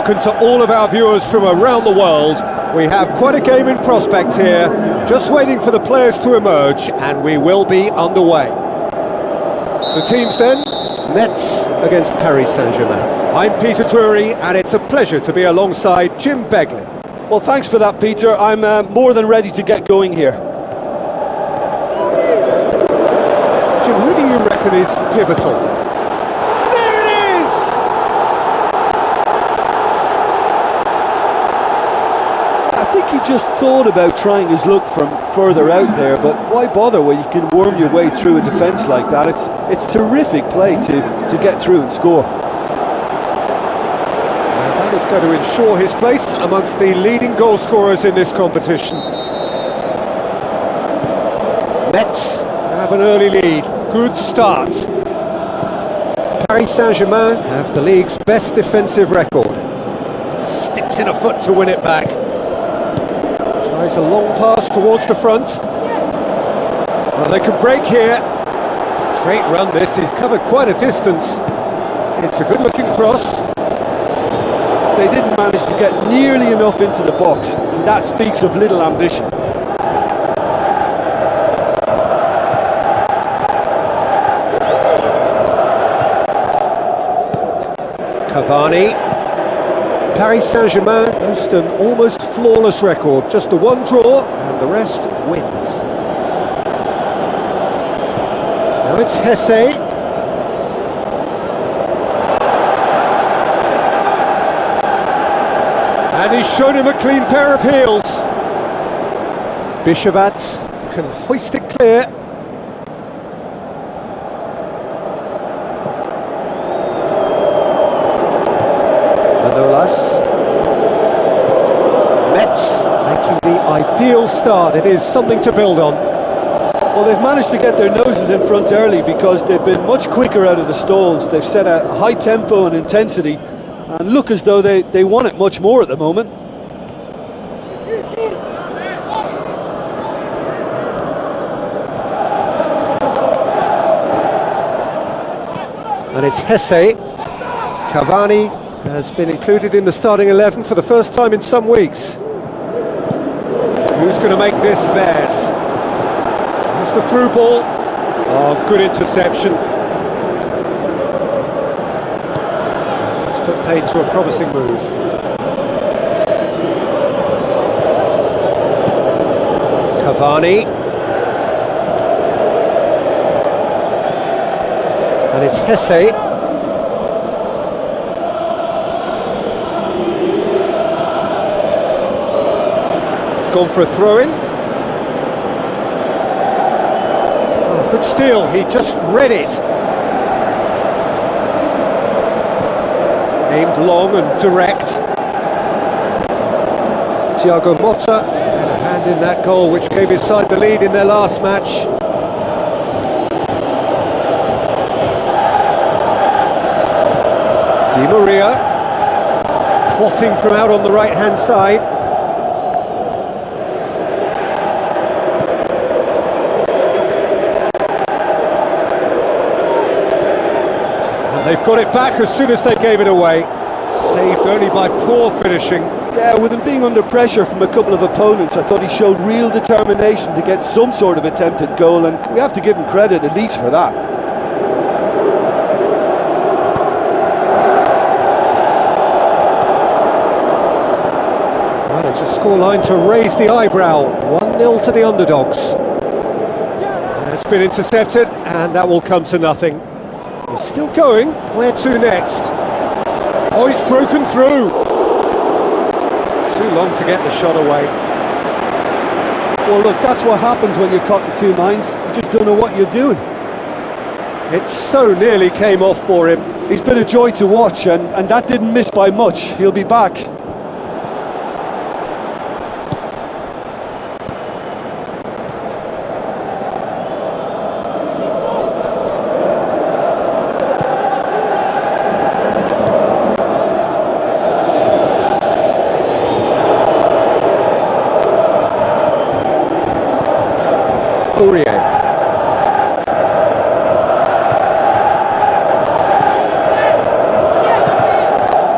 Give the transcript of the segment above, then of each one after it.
spoken to all of our viewers from around the world. We have quite a game in prospect here, just waiting for the players to emerge, and we will be underway. The teams then, Metz against Paris Saint-Germain. I'm Peter Drury, and it's a pleasure to be alongside Jim Beglin. Well, thanks for that, Peter. I'm more than ready to get going here. Jim, who do you reckon is pivotal? There it is! I think he just thought about trying his luck from further out there, but why bother when you can worm your way through a defence like that? It's terrific play to get through and score. That is going to ensure his place amongst the leading goal scorers in this competition. Metz have an early lead. Good start. Paris Saint-Germain have the league's best defensive record. Sticks in a foot to win it back. Tries a long pass towards the front. Well, they can break here. Great run this, he's covered quite a distance. It's a good-looking cross. They didn't manage to get nearly enough into the box, and that speaks of little ambition. Cavani. Paris Saint-Germain boast an almost flawless record, just the one draw and the rest wins. Now it's Hesse. And he's shown him a clean pair of heels. Bishavat can hoist it clear. Manolas. Metz making the ideal start. It is something to build on. Well, they've managed to get their noses in front early because they've been much quicker out of the stalls. They've set a high tempo and intensity and look as though they want it much more at the moment. And it's Hesse. Cavani has been included in the starting 11 for the first time in some weeks. Who's going to make this theirs? There's the through ball. Oh, good interception. That's put paid to a promising move. Cavani. And it's Hesse. It's gone for a throw-in. Oh, good steal, he just read it. Aimed long and direct. Thiago Motta had a hand in that goal which gave his side the lead in their last match. Di Maria, plotting from out on the right-hand side. And they've got it back as soon as they gave it away. Saved only by poor finishing. Yeah, with him being under pressure from a couple of opponents, I thought he showed real determination to get some sort of attempted goal, and we have to give him credit at least for that. It's a scoreline to raise the eyebrow. 1-0 to the underdogs. And it's been intercepted, and that will come to nothing. He's still going. Where to next? Oh, he's broken through. Too long to get the shot away. Well, look, that's what happens when you're caught in two minds. You just don't know what you're doing. It so nearly came off for him. He's been a joy to watch, and that didn't miss by much. He'll be back.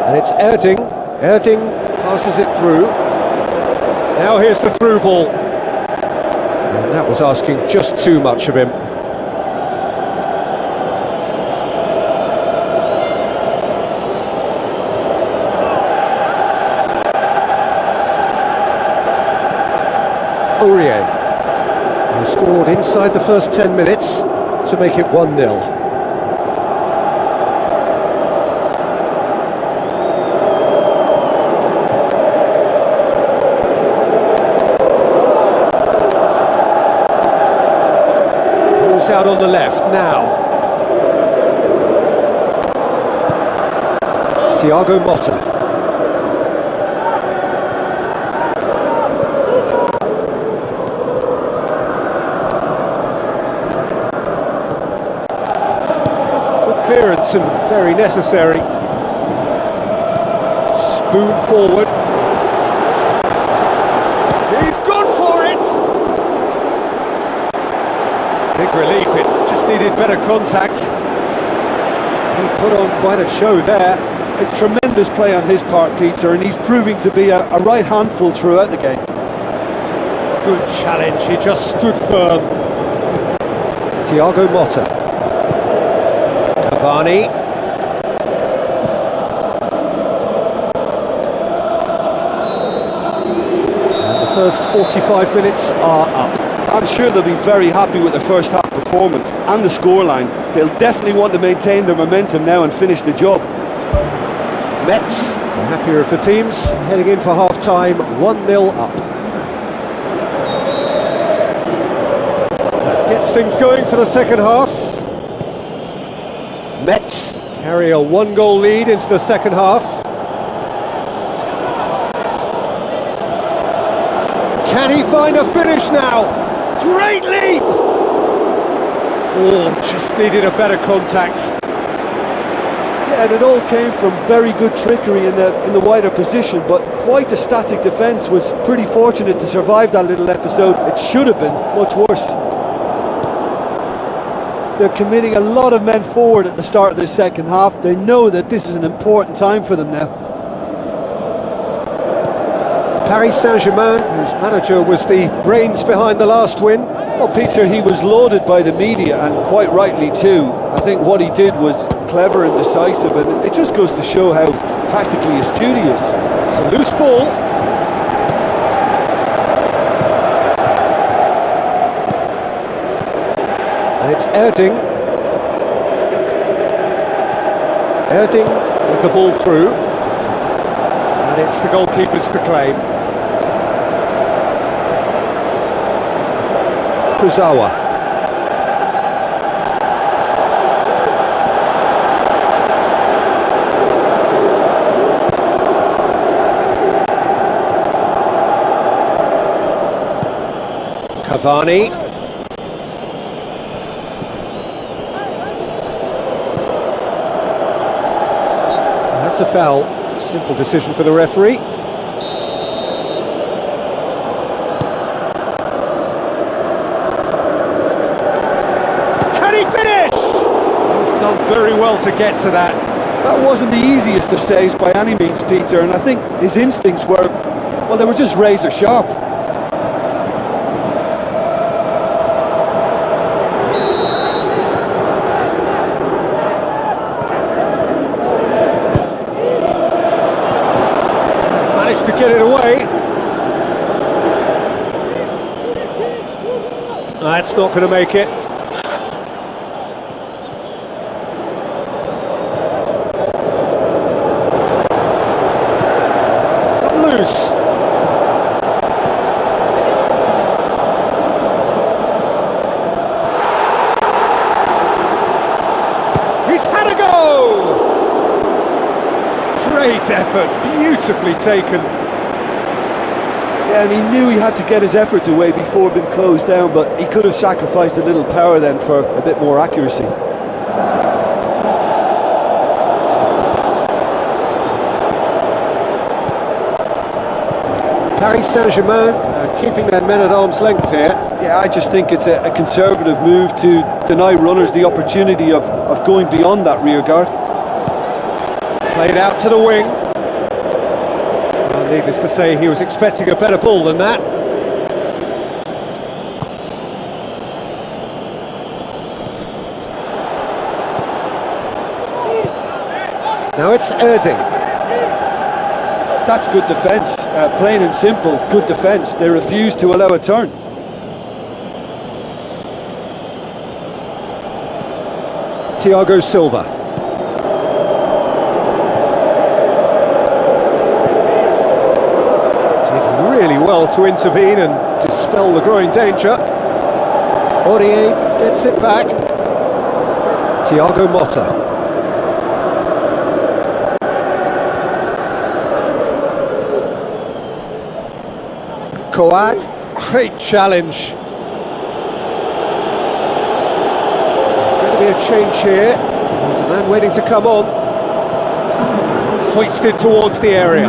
And it's Erding Erding passes it through. Now here's the through ball. And that was asking just too much of him. Aurier, who scored inside the first 10 minutes to make it 1-0. Out on the left now. Thiago Motta. Good clearance and very necessary. Spoon forward. He's gone for it! Big relief, it just needed better contact. He put on quite a show there. It's tremendous play on his part, Peter, and he's proving to be a right handful throughout the game. Good challenge, he just stood firm. Thiago Motta. Cavani. And the first 45 minutes are up. I'm sure they'll be very happy with their first half performance and the scoreline. They'll definitely want to maintain their momentum now and finish the job. Metz, the happier of the teams, heading in for half-time, 1-0 up. That gets things going for the second half. Metz carry a one-goal lead into the second half. Can he find a finish now? Great leap! Oh, just needed a better contact. Yeah, and it all came from very good trickery in the wider position, but quite a static defence. Was pretty fortunate to survive that little episode. It should have been much worse. They're committing a lot of men forward at the start of the second half. They know that this is an important time for them now. Paris Saint-Germain, whose manager was the brains behind the last win. Well, Peter, he was lauded by the media, and quite rightly too. I think what he did was clever and decisive, and it just goes to show how tactically astute he is. It's a loose ball. And it's Erding. Erding with the ball through. And it's the goalkeepers to claim. Kuzawa. Cavani. That's a foul. Simple decision for the referee. Very well to get to that. That wasn't the easiest of saves by any means, Peter, and I think his instincts were, well, they were just razor sharp. Managed to get it away. That's not going to make it. Great effort, beautifully taken. Yeah, and he knew he had to get his efforts away before being closed down, but he could have sacrificed a little power then for a bit more accuracy. Paris Saint-Germain keeping their men at arm's length here. Yeah, I just think it's a conservative move to deny runners the opportunity of going beyond that rear guard. Played out to the wing. Needless to say, he was expecting a better ball than that. Now it's Erding. That's good defence, plain and simple, good defence. They refuse to allow a turn. Thiago Silva. Did really well to intervene and dispel the growing danger. Aurier gets it back. Thiago Motta. Coad, great challenge. There's going to be a change here. There's a man waiting to come on. Hoisted towards the area.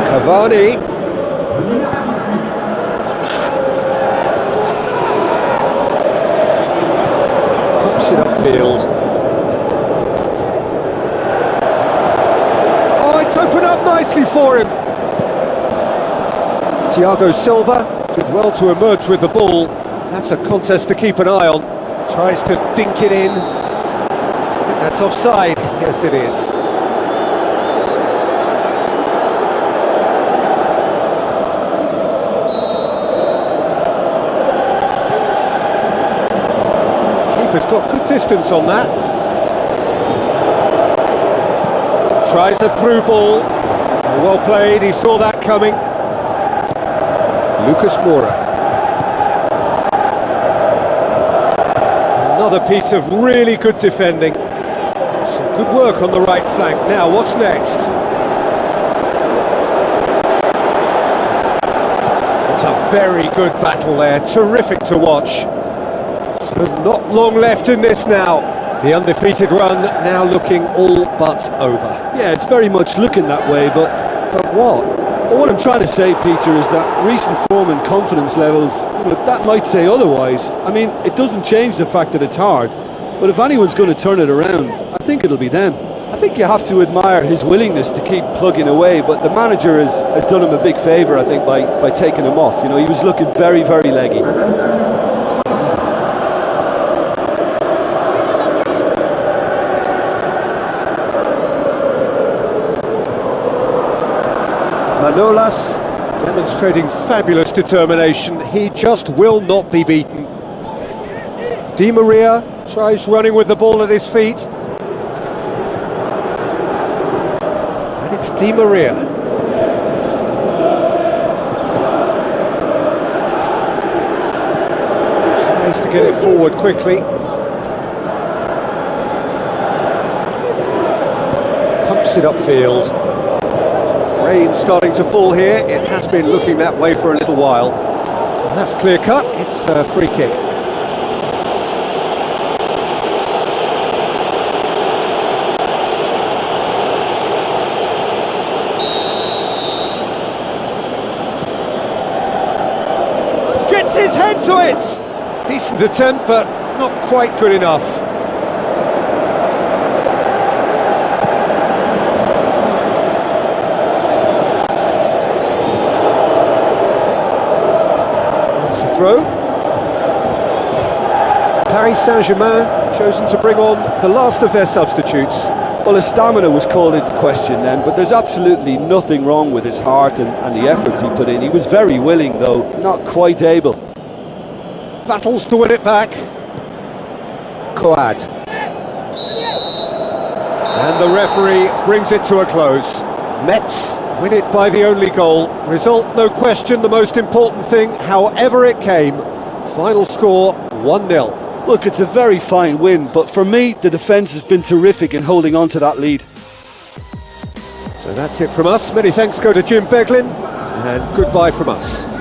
Cavani. Pumps it upfield. Open up nicely for him. Thiago Silva did well to emerge with the ball. That's a contest to keep an eye on. Tries to dink it in. I think that's offside. Yes, it is. Keeper's got good distance on that. Tries a through ball. Well played, he saw that coming. Lucas Moura. Another piece of really good defending. Some good work on the right flank. Now, what's next? It's a very good battle there. Terrific to watch. So not long left in this now. The undefeated run now looking all but over. Yeah, it's very much looking that way, but what? Well, what I'm trying to say, Peter, is that recent form and confidence levels, that might say otherwise. I mean, it doesn't change the fact that it's hard, but if anyone's going to turn it around, I think it'll be them. I think you have to admire his willingness to keep plugging away, but the manager has done him a big favour, I think, by taking him off. He was looking very, very leggy. Manolas demonstrating fabulous determination. He just will not be beaten. Di Maria tries running with the ball at his feet. And it's Di Maria. Tries to get it forward quickly. Pumps it upfield. Rain starting to fall here. It has been looking that way for a little while. And that's clear cut. It's a free kick. Gets his head to it. Decent attempt, but not quite good enough. Throw. Paris Saint-Germain have chosen to bring on the last of their substitutes. Well, his stamina was called into question then, but there's absolutely nothing wrong with his heart and the efforts he put in. He was very willing, though, not quite able. Battles to win it back. Coad. And the referee brings it to a close. Metz win it by the only goal. Result, no question, the most important thing, however it came. Final score, 1-0. Look, it's a very fine win, but for me, the defence has been terrific in holding on to that lead. So that's it from us. Many thanks go to Jim Beglin, and goodbye from us.